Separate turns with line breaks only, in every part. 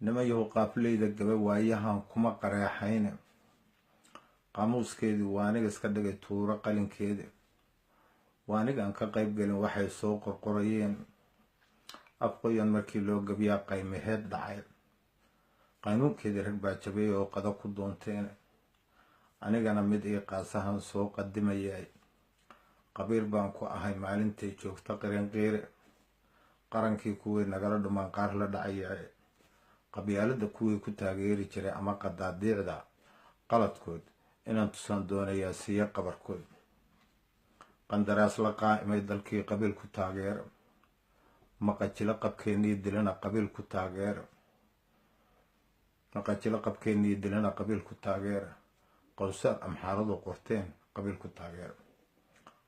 nimayow qaafleyda gaba waayahan kuma qareexayne qaamuuskeedii waa aniga iska dhigay tuuro qalinkeeda waa anigaan ka qayb gelin waxay soo qorqorayeen afqoyan markii loo gabiyaa qaymaheed dhacay qaynuunkeedii rag baa jabay oo qada ku doonteen anigana mid ii qaasahan soo qadimayay qabiil baan ku ahay maalintay joogta qirinqiire qarankii kuwii nagala dhumaan qaar la dhacayay qabyaalada kuwii ku taageeri jiray ama qadaadiicda qaladkood inaan tusan doonayaa siiya qabarkood qandaraas la qaa'imay dalkii qabiil ku taageera maqajilo qabkeennii dilana qabiil ku taageera qowsaar amxaaradu qorteen qabiil ku taageera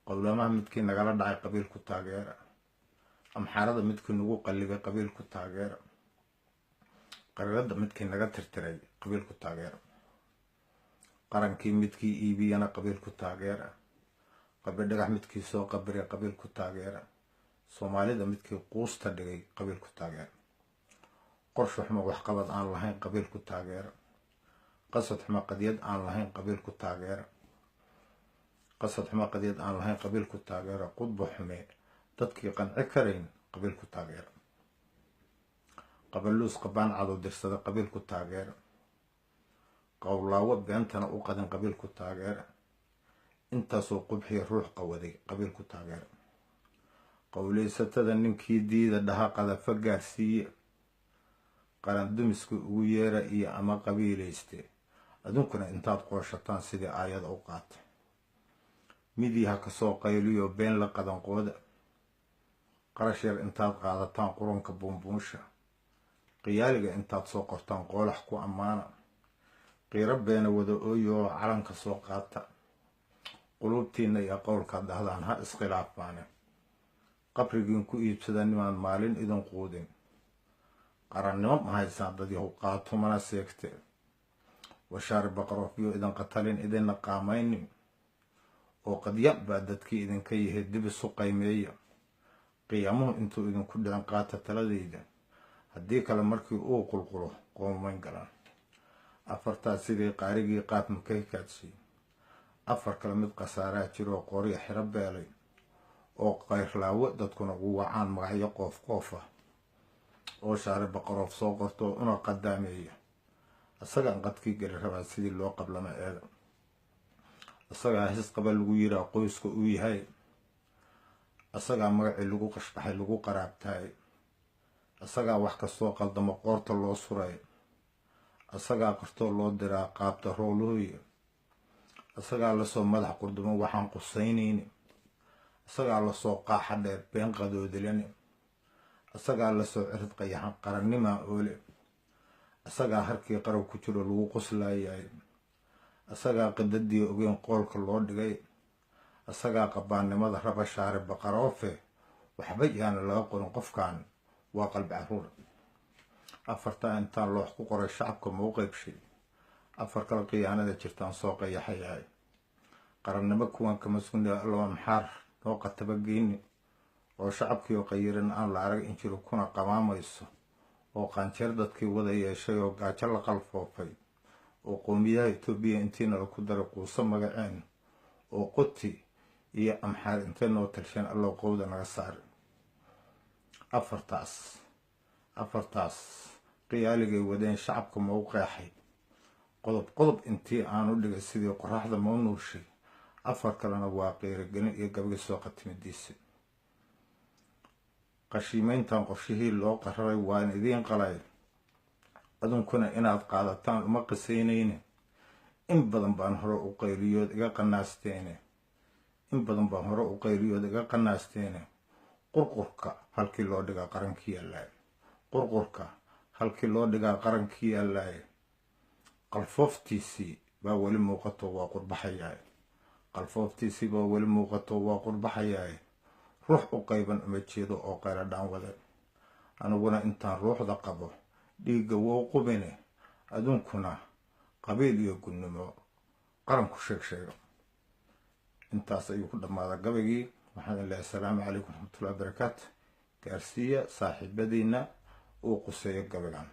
qowlamaha midkii nagala dhacay qabiil ku taageera amxaarada midkii nagu qallibay qabiil ku taageera qarirada midkii naga tirtiray qabiil ku taageera qarankii midkii iibiyana qabiil ku taageera qabri dhagax midkii soo qabiray qabiil ku taageera soomaalida midkii quusta dhigay qabiil ku taageera qorsho xumo waxqabad aan lahayn qabiil ku taageera qasad xumo qadiyad aan lahayn qabiil ku taageera qudbo xume dadkii qanci karayn qabiil ku taageera qabaluus qabaan cadow dirsada qabiil ku taageera qowlaawo beentana u qadin qabiil ku taageera intaasoo qubxiya ruux qawaday qabiil ku taageera qowleysatada ninkii diida dhaha qadafa gaarsiiye qaran dumiska ugu yeera iyo ama qabiilayste adunkuna intaad qooshataan sidii aayada u qaata midii kasoo qayliyo been la qadanqooda qarash yar intaad qaadataan qurunka buunbuunsha qiyaaliga intaad soo qortaan qoolax ku ammaana qiiro beena wada ooyo calanka soo qaata qulubtiina iyo qowlkaad dhahdaan ha iskhilaafaane qabrigiin ku iibsada nimaan maalin idin quudin qarannimo ma haysaan dad yahow qaato mana seegte washaari baqarofyo idin qatalin idinna qaamaynin oo qadyaan baa dadkii idinka yahay dib isu qaymeeya qiyaamuhu intuu idinku dhicin qaata taladayda haddii kale markii uu qulqulo qoomayn galaan afartaas sidii qaarigii qaab makay kaadshay afar kale mid khasaaraa jiroo qorya xiro beelay oo qayrlaawo dadkuna ugu wacaan magacyo qoof ah oo shaari baqaroof soo qorto una qadaameeya isagaan qadkii geli rabaa sidii loo qablama eega isagaa his qaba lagu yiraa qoyska uu yahay isagaa magacii lagu qashbaxay lagu qaraabtaay isagaa wax kastoo qaldamo qoorta loo suray isagaa qartoo loo diraa qaabta rooluhuya isagaa lasoo madax qurdumo waxaan qusaynayni isagaa lasoo qaaxa dheer been qadoodilani isagaa lasoo cirid qayaxan qarannimaa oole isagaa harkii qarab ku jiro lagu qoslaayay isagaa qidadii ogeen qoolka loo dhigay isagaa qabaannimada raba shaari baqaroofe waxba yaana laga qorin qofkan waa qalbi caruur afartaa intaan loox ku qoray shacabka mau qaybshay afar kale khiyaanada jirtaan soo qayaxayahay qarannimo kuwan kama sugna laba maxaar noo qataba geyni oo shacabkii oo qayiran aan la arag in jiro kuna qamaamayso oo qaanjeer dadkii wada yeeshay oo gaajo la qalfoofay oo qowmiyaha Itoobiya intiina la ku daray quuso magaceen oo qoti iyo amxaar intee noo talshan allow qowda naga saari afartaas qiyaaligay wadeen shacabka mau qeexay qodob intii aan u dhigay sidii qoraxda mau nuushay afar kalena waa qiiragelin iyo gabagi soo qatimadiisa qashiimayntan qorshihii loo qararay waan idiin qalay adunkuna inaad qaadataan uma qisaynayne in badan baan hore u qayliyood iga qanaasteene qurqurka halkii loo dhigaa qarankii yaallaaye qalfooftiisii baa weli muuqato waa qurbaxayaay ruux u qayban uma jeedo oo qayladhaan wada aniguna intaan ruuxda qabo dhiigga wou qubine adunkuna qabiil iyo gudnimo qaranku sheegsheego intaas ayuu ku dhammaadaa gabagii waxaan leeyahay assalaamu calaykum waraxmatullahi wabarakaatu gaarsiiya saaxiibadiina uu quseeyo gabagan